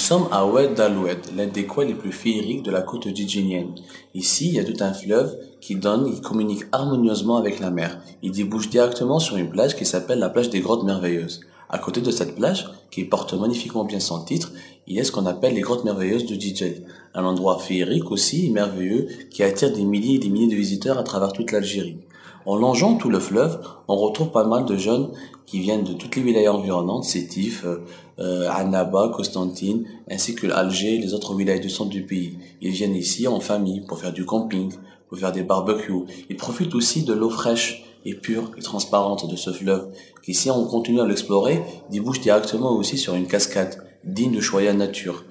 sommes à Oued Aloued, l'un des coins les plus féeriques de la côte djidjinienne. Ici, il y a tout un fleuve qui communique harmonieusement avec la mer. Il débouche directement sur une plage qui s'appelle la plage des Grottes Merveilleuses. À côté de cette plage, qui porte magnifiquement bien son titre, il y a ce qu'on appelle les Grottes Merveilleuses de Djidjel. Un endroit féerique aussi et merveilleux qui attire des milliers et des milliers de visiteurs à travers toute l'Algérie. En longeant tout le fleuve, on retrouve pas mal de jeunes qui viennent de toutes les wilayas environnantes, Sétif, Annaba, Constantine, ainsi que Alger et les autres wilayas du centre du pays. Ils viennent ici en famille pour faire du camping, pour faire des barbecues. Ils profitent aussi de l'eau fraîche et pure et transparente de ce fleuve, qui si on continue à l'explorer, débouche directement aussi sur une cascade, digne de choyer nature.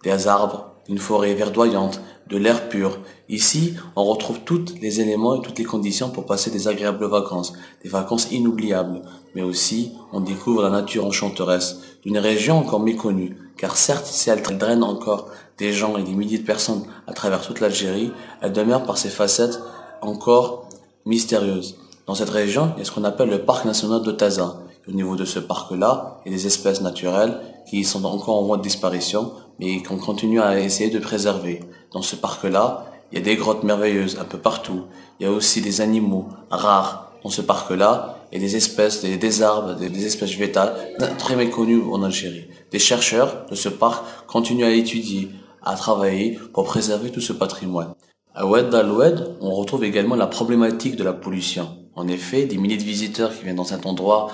Des arbres, une forêt verdoyante, de l'air pur. Ici, on retrouve tous les éléments et toutes les conditions pour passer des agréables vacances, des vacances inoubliables. Mais aussi, on découvre la nature enchanteresse d'une région encore méconnue, car certes, si elle draine encore des gens et des milliers de personnes à travers toute l'Algérie, elle demeure par ses facettes encore mystérieuses. Dans cette région, il y a ce qu'on appelle le parc national de Taza. Au niveau de ce parc-là, il y a des espèces naturelles qui sont encore en voie de disparition, mais qu'on continue à essayer de préserver. Dans ce parc-là, il y a des grottes merveilleuses un peu partout. Il y a aussi des animaux rares. Dans ce parc-là, il y a des espèces, des arbres, des espèces végétales très méconnues en Algérie. Des chercheurs de ce parc continuent à étudier, à travailler pour préserver tout ce patrimoine. À Oued Aloued, on retrouve également la problématique de la pollution. En effet, des milliers de visiteurs qui viennent dans cet endroit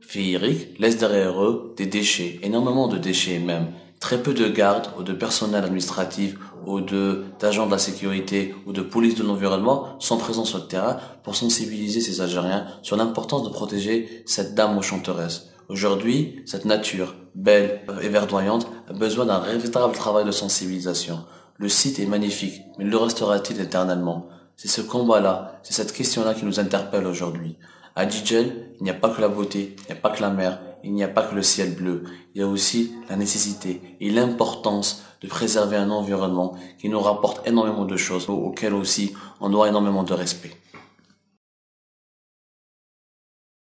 féerique laissent derrière eux des déchets, énormément de déchets même. Très peu de gardes ou de personnel administratif ou d'agents de la sécurité ou de police de l'environnement sont présents sur le terrain pour sensibiliser ces Algériens sur l'importance de protéger cette dame enchanteresse. Aujourd'hui, cette nature, belle et verdoyante, a besoin d'un véritable travail de sensibilisation. Le site est magnifique, mais le restera-t-il éternellement? C'est ce combat-là, c'est cette question-là qui nous interpelle aujourd'hui. À Djidjel, il n'y a pas que la beauté, il n'y a pas que la mer, il n'y a pas que le ciel bleu. Il y a aussi la nécessité et l'importance de préserver un environnement qui nous rapporte énormément de choses, auquel aussi on doit énormément de respect.